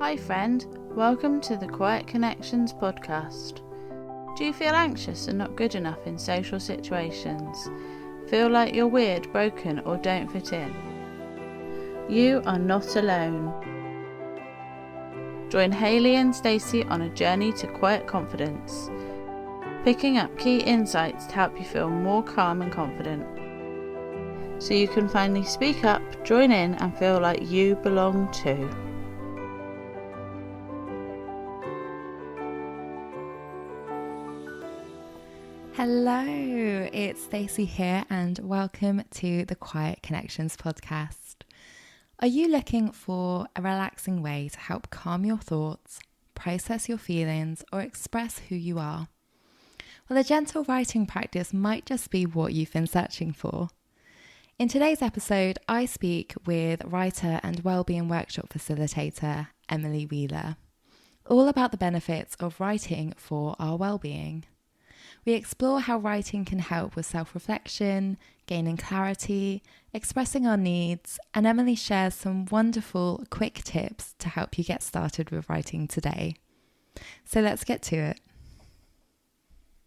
Hi friend, welcome to the Quiet Connections podcast. Do you feel anxious and not good enough in social situations? Feel like you're weird, broken or don't fit in? You are not alone. Join Hayley and Stacey on a journey to quiet confidence, picking up key insights to help you feel more calm and confident, so you can finally speak up, join in and feel like you belong too. Hello, it's Stacey here and welcome to the Quiet Connections podcast. Are you looking for a relaxing way to help calm your thoughts, process your feelings, or express who you are? Well, a gentle writing practice might just be what you've been searching for. In today's episode, I speak with writer and wellbeing workshop facilitator Emily Wheeler, all about the benefits of writing for our wellbeing. We explore how writing can help with self-reflection, gaining clarity, expressing our needs, and Emily shares some wonderful quick tips to help you get started with writing today. So let's get to it.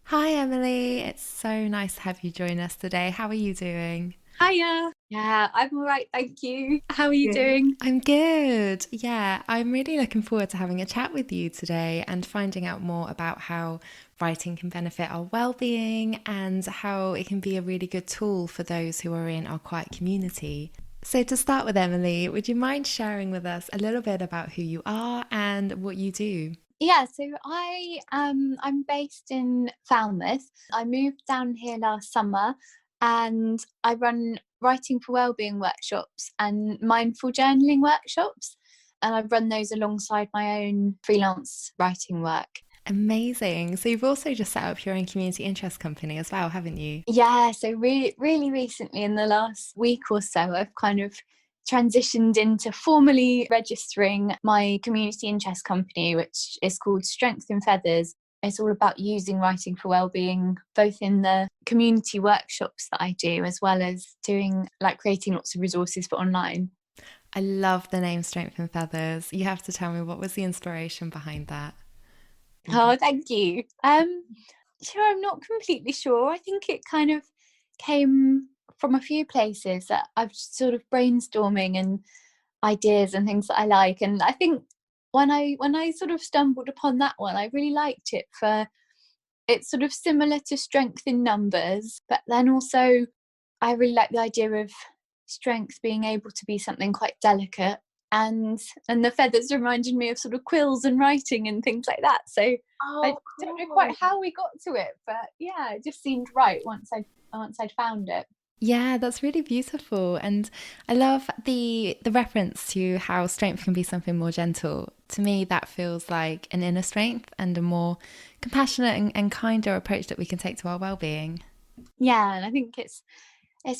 Hi Emily, it's so nice to have you join us today. How are you doing? Hiya. Yeah, I'm all right, thank you. How are you doing? I'm good. Yeah, I'm really looking forward to having a chat with you today and finding out more about how writing can benefit our well-being and how it can be a really good tool for those who are in our quiet community. So to start with, Emily, would you mind sharing with us a little bit about who you are and what you do? Yeah, so I'm based in Falmouth. I moved down here last summer and I run writing for wellbeing workshops and mindful journaling workshops, and I run those alongside my own freelance writing work. Amazing. So you've also just set up your own community interest company as well, haven't you? Yeah, so really recently in the last week or so, I've kind of transitioned into formally registering my community interest company, which is called Strength in Feathers. It's all about using writing for wellbeing, both in the community workshops that I do, as well as doing creating lots of resources for online. I love the name Strength in Feathers. You have to tell me, what was the inspiration behind that? Oh, thank you. I'm not completely sure. I think it kind of came from a few places that I've sort of brainstorming and ideas and things that I like. And I think when I sort of stumbled upon that one, I really liked it for it's sort of similar to strength in numbers, but then also I really like the idea of strength being able to be something quite delicate, and the feathers reminded me of sort of quills and writing and things like that. So I don't know quite how we got to it, but yeah, it just seemed right once I'd found it. Yeah, that's really beautiful. And I love the reference to how strength can be something more gentle. To me, that feels like an inner strength and a more compassionate and kinder approach that we can take to our well-being. Yeah, and I think it's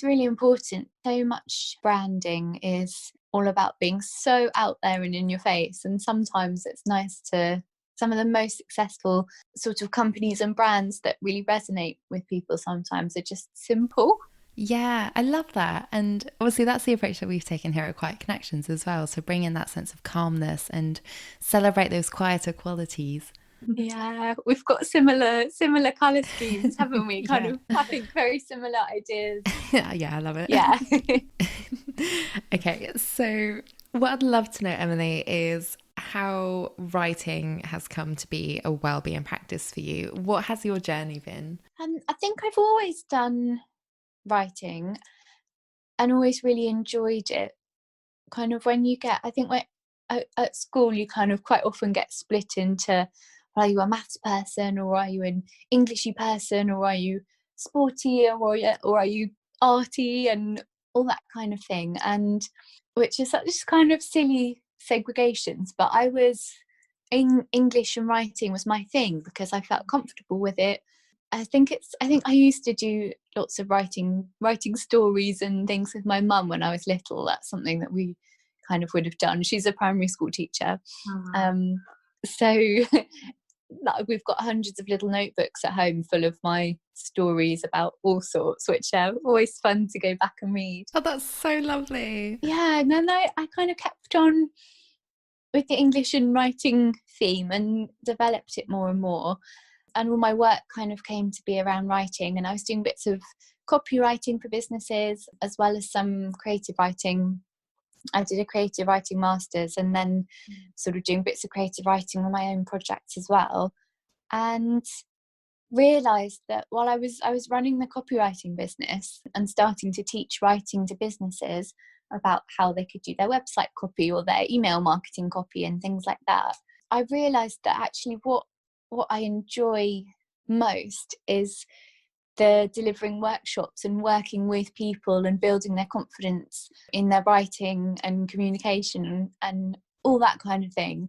really important. So much branding is all about being so out there and in your face, and sometimes it's nice to some of the most successful sort of companies and brands that really resonate with people sometimes are just simple. Yeah, I love that. And obviously that's the approach that we've taken here at Quiet Connections as well. So bring in that sense of calmness and celebrate those quieter qualities. Yeah, we've got similar colour schemes, haven't we? Kind Yeah. of, I think, very similar ideas. Yeah, I love it. Yeah. Okay, so what I'd love to know, Emily, is how writing has come to be a wellbeing practice for you. What has your journey been? I think I've always done writing and always really enjoyed it. Kind of when you get, I think when at school you kind of quite often get split into, are you a maths person or are you an Englishy person or are you sporty or are you arty and all that kind of thing, and which is such kind of silly segregations, but I was in English and writing was my thing because I felt comfortable with it. I think I used to do lots of writing stories and things with my mum when I was little. That's something that we kind of would have done. She's a primary school teacher. So we've got hundreds of little notebooks at home full of my stories about all sorts, which are always fun to go back and read. Oh, that's so lovely. Yeah, and then I kind of kept on with the English and writing theme and developed it more and more. And all my work kind of came to be around writing, and I was doing bits of copywriting for businesses as well as some creative writing. I did a creative writing master's and then sort of doing bits of creative writing on my own projects as well. And realised that while I was running the copywriting business and starting to teach writing to businesses about how they could do their website copy or their email marketing copy and things like that, I realised that actually what I enjoy most is the delivering workshops and working with people and building their confidence in their writing and communication and all that kind of thing.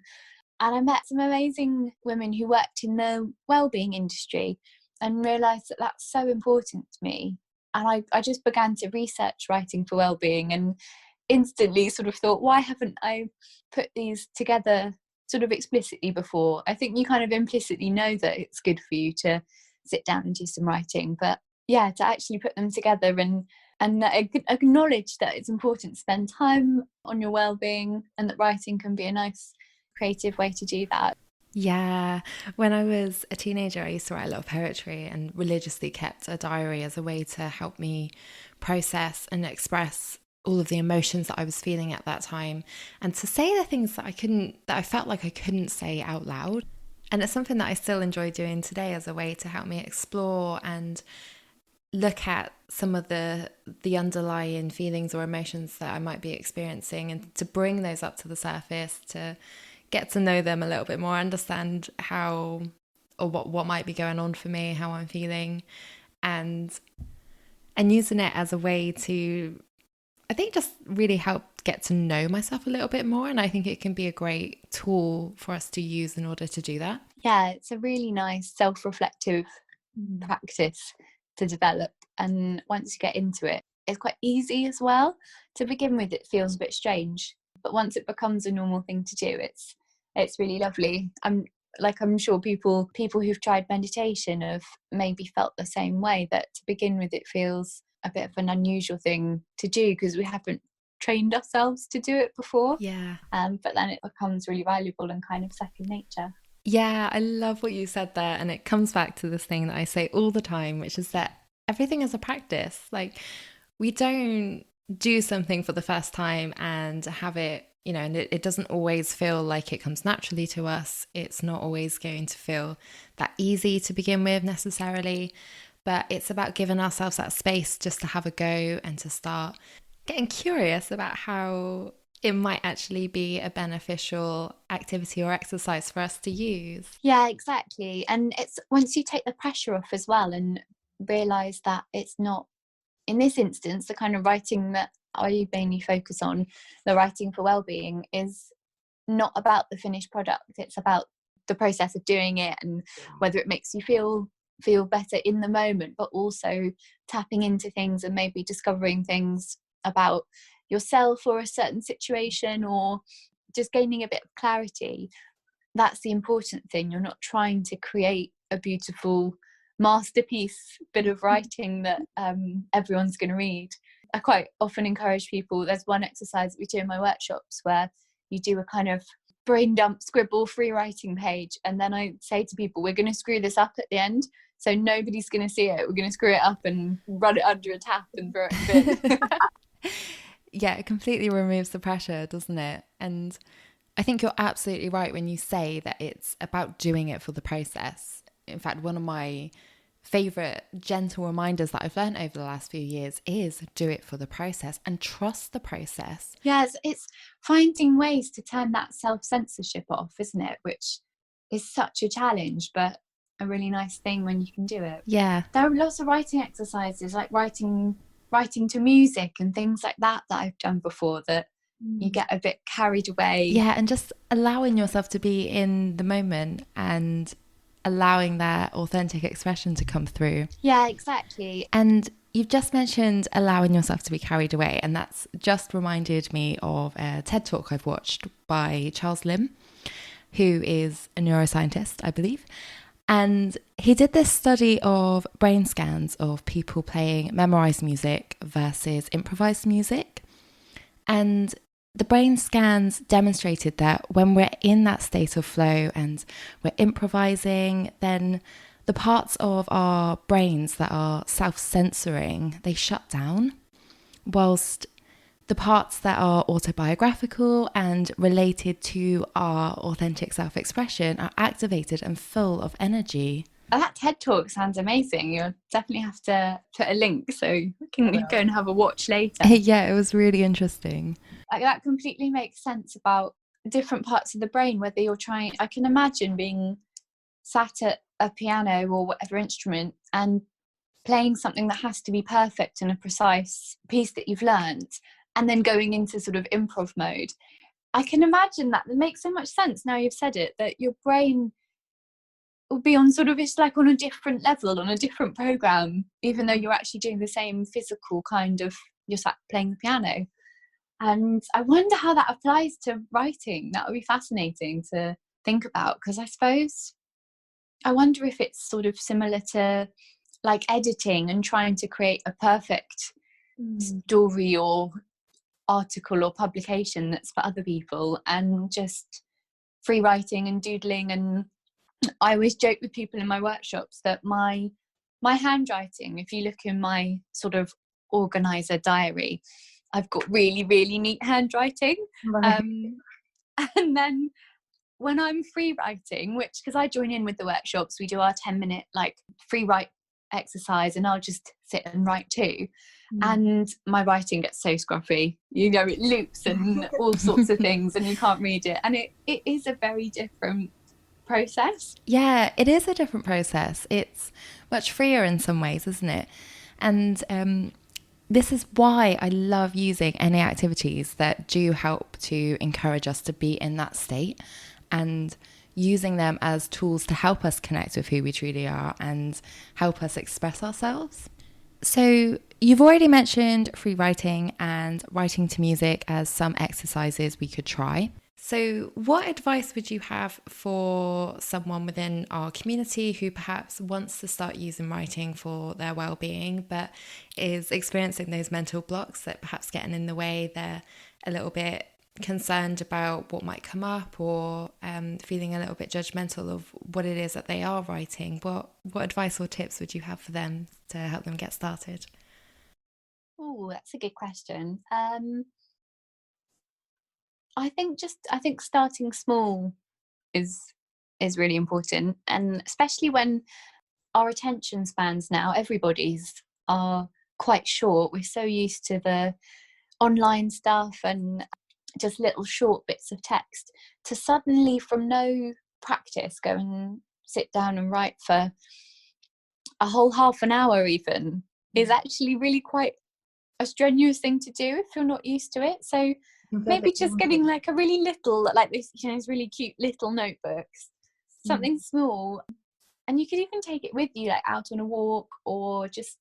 And I met some amazing women who worked in the wellbeing industry and realised that that's so important to me. And I just began to research writing for wellbeing and instantly sort of thought, why haven't I put these together sort of explicitly before? I think you kind of implicitly know that it's good for you to sit down and do some writing, but yeah, to actually put them together and acknowledge that it's important to spend time on your well-being and that writing can be a nice creative way to do that. Yeah, when I was a teenager, I used to write a lot of poetry and religiously kept a diary as a way to help me process and express all of the emotions that I was feeling at that time, and to say the things that I felt like I couldn't say out loud. And it's something that I still enjoy doing today as a way to help me explore and look at some of the underlying feelings or emotions that I might be experiencing, and to bring those up to the surface, to get to know them a little bit more, understand how or what might be going on for me, how I'm feeling, and using it as a way to, I think, just really help get to know myself a little bit more. And I think it can be a great tool for us to use in order to do that. Yeah, it's a really nice self-reflective practice to develop. And once you get into it, it's quite easy as well. To begin with, it feels a bit strange, but once it becomes a normal thing to do, it's really lovely. I'm sure people who've tried meditation have maybe felt the same way, that to begin with it feels a bit of an unusual thing to do because we haven't trained ourselves to do it before. Yeah. But then it becomes really valuable and kind of second nature. Yeah, I love what you said there. And it comes back to this thing that I say all the time, which is that everything is a practice. Like, we don't do something for the first time and have it, and it doesn't always feel like it comes naturally to us. It's not always going to feel that easy to begin with necessarily, but it's about giving ourselves that space just to have a go and to start getting curious about how it might actually be a beneficial activity or exercise for us to use. Yeah, exactly. And it's once you take the pressure off as well and realise that it's not, in this instance, the kind of writing that I mainly focus on, the writing for wellbeing, is not about the finished product. It's about the process of doing it and whether it makes you feel better in the moment, but also tapping into things and maybe discovering things about yourself or a certain situation, or just gaining a bit of clarity. That's the important thing. You're not trying to create a beautiful masterpiece bit of writing that everyone's going to read. I quite often encourage people, there's one exercise that we do in my workshops where you do a kind of brain dump scribble free writing page, and then I say to people, we're going to screw this up at the end, so nobody's going to see it. We're going to screw it up and run it under a tap and throw it in the bin. Yeah, it completely removes the pressure, doesn't it? And I think you're absolutely right when you say that it's about doing it for the process. In fact, one of my favourite gentle reminders that I've learned over the last few years is do it for the process and trust the process. Yes, it's finding ways to turn that self-censorship off, isn't it? Which is such a challenge, but a really nice thing when you can do it. Yeah. There are lots of writing exercises, like writing to music and things like that I've done before, that you get a bit carried away. Yeah, and just allowing yourself to be in the moment and allowing that authentic expression to come through. Yeah, exactly. And you've just mentioned allowing yourself to be carried away, and that's just reminded me of a TED Talk I've watched by Charles Lim, who is a neuroscientist, I believe. And he did this study of brain scans of people playing memorized music versus improvised music. And The brain scans demonstrated that when we're in that state of flow and we're improvising, then the parts of our brains that are self-censoring, they shut down, whilst the parts that are autobiographical and related to our authentic self-expression are activated and full of energy. Oh, that TED Talk sounds amazing. You'll definitely have to put a link so we can go and have a watch later. Yeah, it was really interesting. Like, that completely makes sense about different parts of the brain, whether you're trying, I can imagine being sat at a piano or whatever instrument and playing something that has to be perfect and a precise piece that you've learned, and then going into sort of improv mode. I can imagine that. That makes so much sense now you've said it, that your brain will be on sort of, it's like on a different level, on a different program, even though you're actually doing the same physical kind of, you're sat playing the piano. And I wonder how that applies to writing. That would be fascinating to think about, because I wonder if it's sort of similar to like editing and trying to create a perfect story or article or publication that's for other people, and just free writing and doodling. And I always joke with people in my workshops that my handwriting, if you look in my sort of organizer diary, I've got really, really neat handwriting. Right. And then when I'm free writing, which, because I join in with the workshops, we do our 10-minute like free write exercise, and I'll just sit and write too. And my writing gets so scruffy, you know, it loops and all sorts of things, and you can't read it. And it is a very different process. Yeah, it is a different process. It's much freer in some ways, isn't it? And this is why I love using any activities that do help to encourage us to be in that state, and using them as tools to help us connect with who we truly are and help us express ourselves. So you've already mentioned free writing and writing to music as some exercises we could try. So what advice would you have for someone within our community who perhaps wants to start using writing for their well-being, but is experiencing those mental blocks that perhaps getting in the way? They're a little bit concerned about what might come up, or feeling a little bit judgmental of what it is that they are writing. What advice or tips would you have for them to help them get started? Oh, that's a good question. I think starting small is really important, and especially when our attention spans now, everybody's are quite short. We're so used to the online stuff and just little short bits of text, to suddenly from no practice go and sit down and write for a whole half an hour even is actually really quite a strenuous thing to do if you're not used to it. So maybe just getting like a really little, like this, you know, these really cute little notebooks, something small. And you could even take it with you, like out on a walk, or just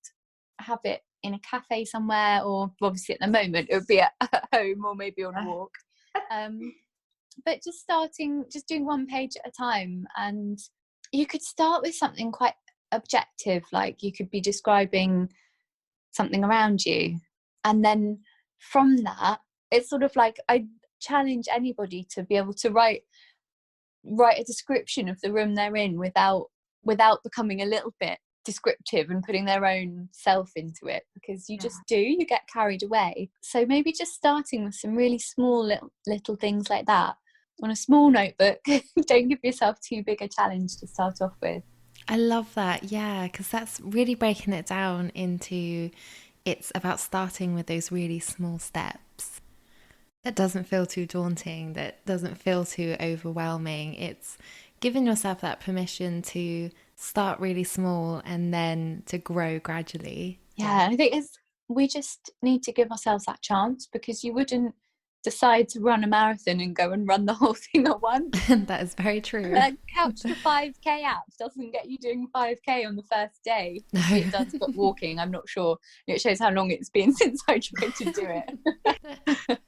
have it in a cafe somewhere, or obviously at the moment it would be at home or maybe on a walk. But just doing one page at a time. And you could start with something quite objective, like you could be describing something around you, and then from that, it's sort of like, I challenge anybody to be able to write a description of the room they're in without becoming a little bit descriptive and putting their own self into it, because you get carried away. So maybe just starting with some really small little things like that on a small notebook. Don't give yourself too big a challenge to start off with. I love that, yeah, because that's really breaking it down into, it's about starting with those really small steps. That doesn't feel too daunting, that doesn't feel too overwhelming. It's giving yourself that permission to start really small and then to grow gradually. Yeah, I think we just need to give ourselves that chance, because you wouldn't decide to run a marathon and go and run the whole thing at once. That is very true. Couch to 5k app doesn't get you doing 5k on the first day. No. It does, but walking, I'm not sure. It shows how long it's been since I tried to do it.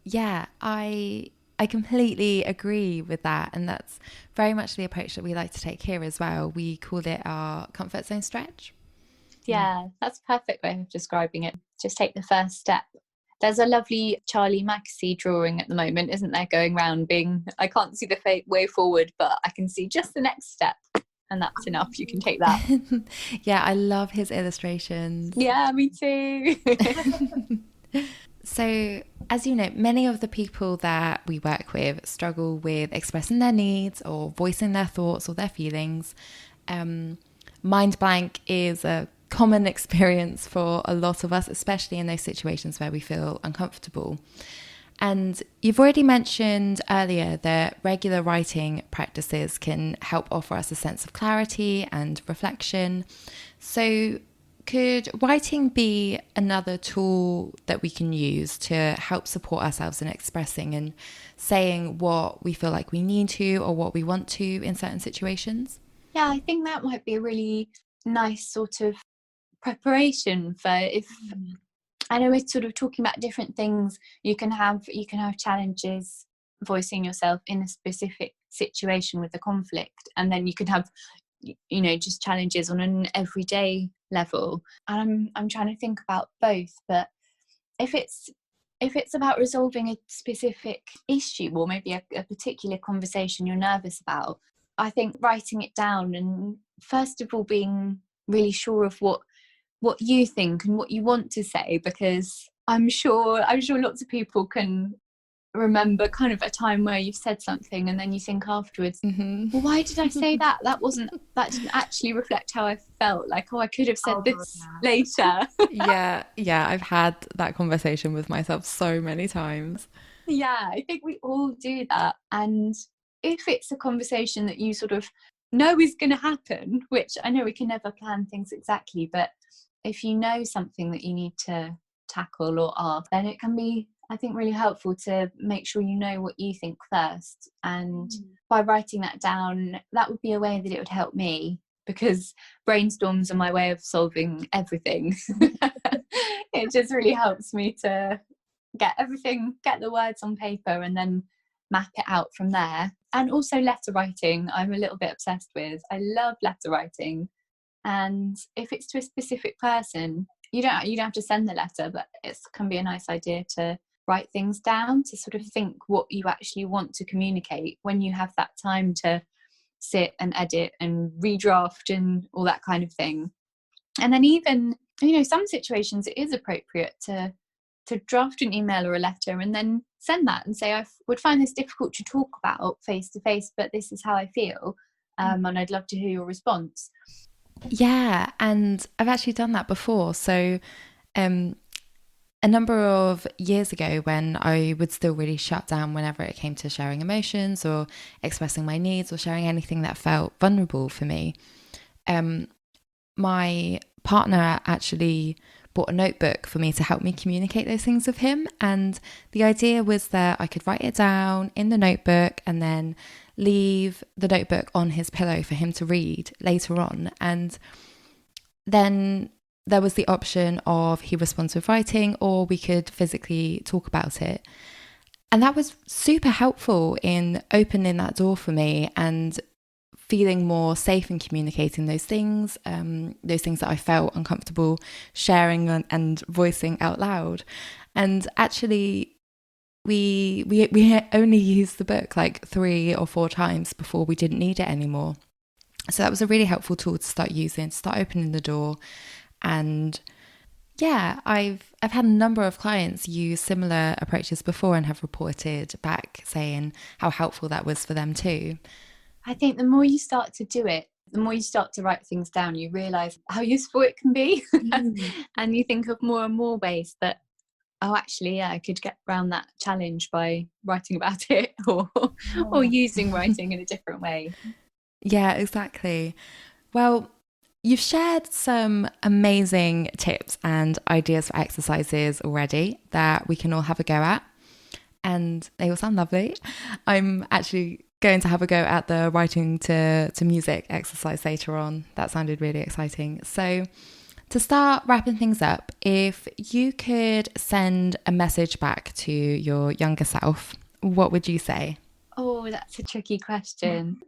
Yeah, I completely agree with that, and that's very much the approach that we like to take here as well. We call it our comfort zone stretch. Yeah, that's a perfect way of describing it. Just take the first step. There's a lovely Charlie Mackesy drawing at the moment, isn't there, going around being, I can't see the way forward, but I can see just the next step. And that's enough. You can take that. Yeah, I love his illustrations. Yeah, me too. So, as you know, many of the people that we work with struggle with expressing their needs or voicing their thoughts or their feelings. Mind blank is a common experience for a lot of us, especially in those situations where we feel uncomfortable. And you've already mentioned earlier that regular writing practices can help offer us a sense of clarity and reflection. So, could writing be another tool that we can use to help support ourselves in expressing and saying what we feel like we need to or what we want to in certain situations? Yeah, I think that might be a really nice sort of preparation for if I know we're sort of talking about different things. You can have challenges voicing yourself in a specific situation with a conflict, and then you can have just challenges on an everyday level. And I'm trying to think about both, but if it's about resolving a specific issue or maybe a particular conversation you're nervous about, I think writing it down and first of all being really sure of what you think and what you want to say, because I'm sure lots of people can remember kind of a time where you've said something and then you think afterwards, well, why did I say that? That didn't actually reflect how I felt. Like, I could have said this later. Yeah, I've had that conversation with myself so many times. Yeah, I think we all do that. And if it's a conversation that you sort of know is going to happen, which I know we can never plan things exactly, but if you know something that you need to tackle or ask, then it can be, I think, really helpful to make sure you know what you think first. And by writing that down, that would be a way that it would help me, because brainstorms are my way of solving everything. It just really helps me to get the words on paper and then map it out from there. And also letter writing, I'm a little bit obsessed with. I love letter writing. And if it's to a specific person, you don't have to send the letter, but it can be a nice idea to write things down, to sort of think what you actually want to communicate when you have that time to sit and edit and redraft and all that kind of thing. And then even, some situations it is appropriate to draft an email or a letter and then send that and say, I would find this difficult to talk about face to face, but this is how I feel, and I'd love to hear your response. Yeah, and I've actually done that before. So a number of years ago, when I would still really shut down whenever it came to sharing emotions or expressing my needs or sharing anything that felt vulnerable for me, my partner actually bought a notebook for me to help me communicate those things with him. And the idea was that I could write it down in the notebook and then leave the notebook on his pillow for him to read later on. And then there was the option of he responds with writing, or we could physically talk about it. And that was super helpful in opening that door for me and feeling more safe in communicating those things that I felt uncomfortable sharing and voicing out loud. And actually, we only used the book like 3 or 4 times before we didn't need it anymore. So that was a really helpful tool to start using, to start opening the door. And yeah, I've had a number of clients use similar approaches before and have reported back saying how helpful that was for them too. I think the more you start to do it, the more you start to write things down, you realise how useful it can be. And you think of more and more ways that, actually, I could get around that challenge by writing about it or using writing in a different way. Yeah, exactly. Well, you've shared some amazing tips and ideas for exercises already that we can all have a go at. And they all sound lovely. I'm actually going to have a go at the writing to music exercise later on. That sounded really exciting. So to start wrapping things up, if you could send a message back to your younger self, what would you say? Oh, that's a tricky question.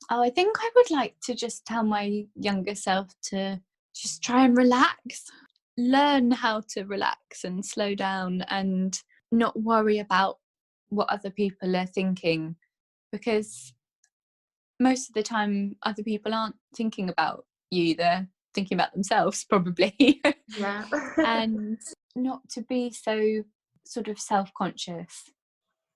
I think I would like to just tell my younger self to just try and relax. learn how to relax and slow down and not worry about what other people are thinking, because most of the time other people aren't thinking about you, they're thinking about themselves probably. Yeah. And not to be so sort of self-conscious,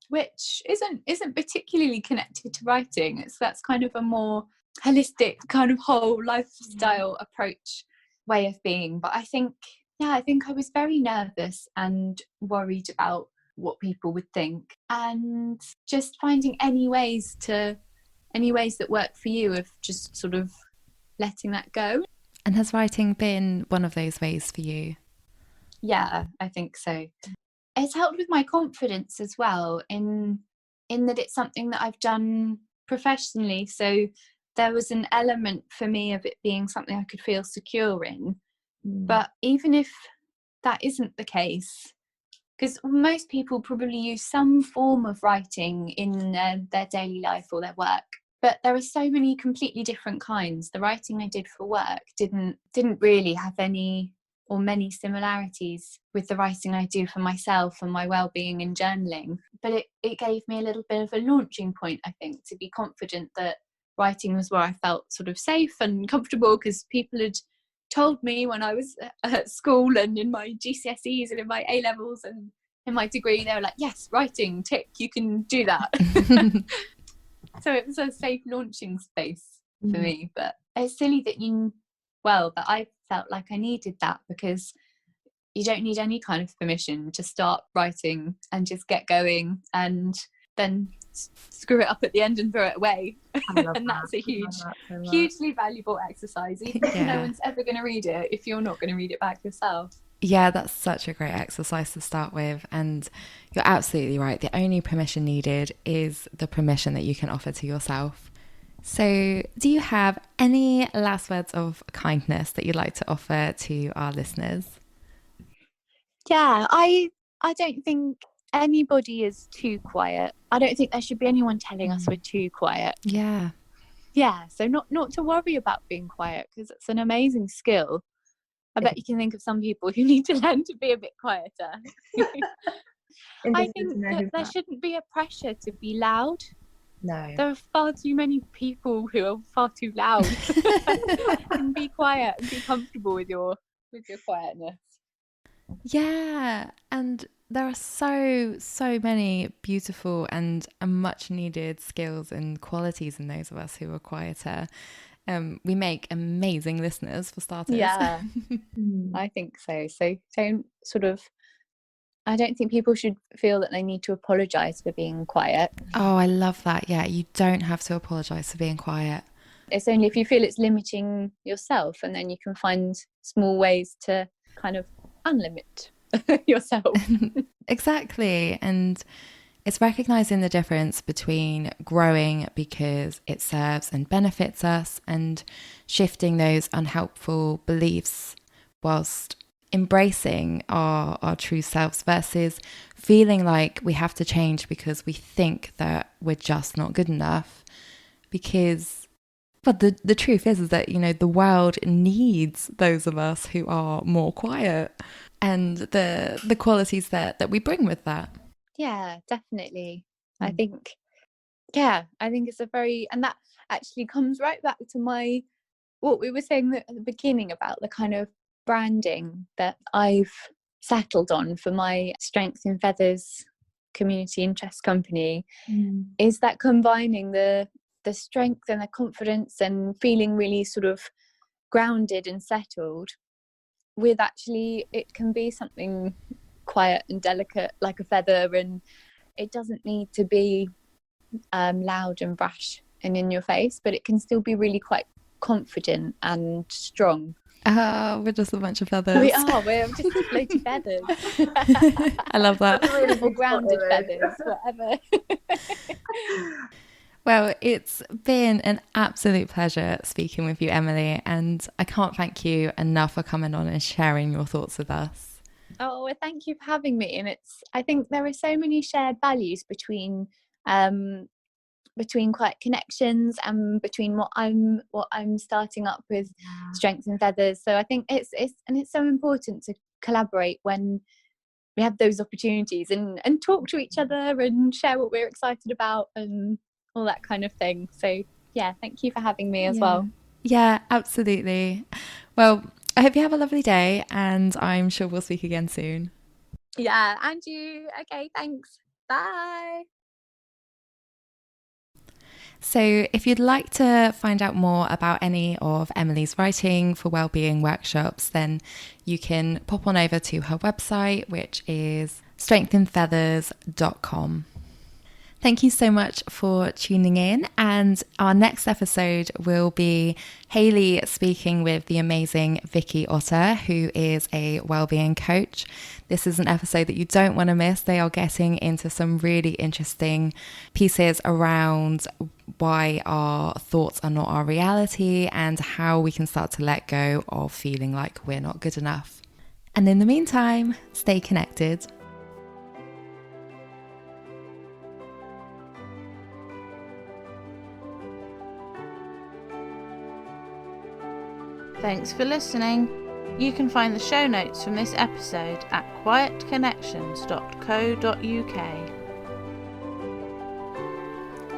which isn't particularly connected to writing. That's kind of a more holistic kind of whole lifestyle approach way of being. But I think I was very nervous and worried about what people would think, and just finding any ways that work for you of just sort of letting that go. And has writing been one of those ways for you? Yeah, I think so. It's helped with my confidence as well, in that it's something that I've done professionally. So there was an element for me of it being something I could feel secure in. But even if that isn't the case, because most people probably use some form of writing in their daily life or their work, but there are so many completely different kinds. The writing I did for work didn't really have any or many similarities with the writing I do for myself and my well-being in journaling. But it gave me a little bit of a launching point, I think, to be confident that writing was where I felt sort of safe and comfortable, because people had told me when I was at school and in my GCSEs and in my A-levels and in my degree, they were like, yes, writing, tick, you can do that. So it was a safe launching space for me. But it's silly that that I felt like I needed that, because you don't need any kind of permission to start writing and just get going and then screw it up at the end and throw it away. And that's a hugely valuable exercise, even if no one's ever going to read it, if you're not going to read it back yourself. Yeah, that's such a great exercise to start with. And you're absolutely right. The only permission needed is the permission that you can offer to yourself. So do you have any last words of kindness that you'd like to offer to our listeners? Yeah, I don't think anybody is too quiet. I don't think there should be anyone telling us we're too quiet. Yeah. So not to worry about being quiet, because it's an amazing skill. I bet you can think of some people who need to learn to be a bit quieter. I think that there shouldn't be a pressure to be loud. No. There are far too many people who are far too loud. And be quiet and be comfortable with your quietness. Yeah, and there are so many beautiful and much needed skills and qualities in those of us who are quieter. We make amazing listeners, for starters. Yeah, I think so. So sort of, I don't think people should feel that they need to apologise for being quiet. Oh, I love that. Yeah, you don't have to apologise for being quiet. It's only if you feel it's limiting yourself, and then you can find small ways to kind of unlimit yourself. Exactly. And it's recognising the difference between growing because it serves and benefits us, and shifting those unhelpful beliefs whilst embracing our true selves, versus feeling like we have to change because we think that we're just not good enough. But the truth is that, you know, the world needs those of us who are more quiet, and the qualities that we bring with that. Yeah, definitely. I think it's a very, and that actually comes right back to what we were saying at the beginning about the kind of branding that I've settled on for my Strength in Feathers community interest company, is that combining the strength and the confidence and feeling really sort of grounded and settled with, actually, it can be something quiet and delicate like a feather, and it doesn't need to be loud and brash and in your face, but it can still be really quite confident and strong. We're just a bunch of feathers. We're just floaty feathers. I love that. Or grounded feathers, whatever. Well, it's been an absolute pleasure speaking with you, Emily, and I can't thank you enough for coming on and sharing your thoughts with us. Oh, well, thank you for having me. And I think there are so many shared values between between Quiet Connections and between what I'm starting up with Strength and Feathers. So I think it's so important to collaborate when we have those opportunities and talk to each other and share what we're excited about and all that kind of thing. So yeah, thank you for having me as well. Yeah, absolutely. Well, I hope you have a lovely day, and I'm sure we'll speak again soon. Yeah, and you. Okay, thanks. Bye. So if you'd like to find out more about any of Emily's writing for wellbeing workshops, then you can pop on over to her website, which is strengthandfeathers.com. Thank you so much for tuning in, and our next episode will be Hayley speaking with the amazing Vicky Otter, who is a wellbeing coach. This is an episode that you don't want to miss. They are getting into some really interesting pieces around why our thoughts are not our reality and how we can start to let go of feeling like we're not good enough. And in the meantime, stay connected. Thanks for listening. You can find the show notes from this episode at quietconnections.co.uk.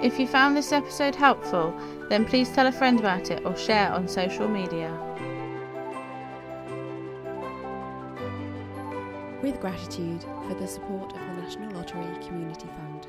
If you found this episode helpful, then please tell a friend about it or share on social media. With gratitude for the support of the National Lottery Community Fund.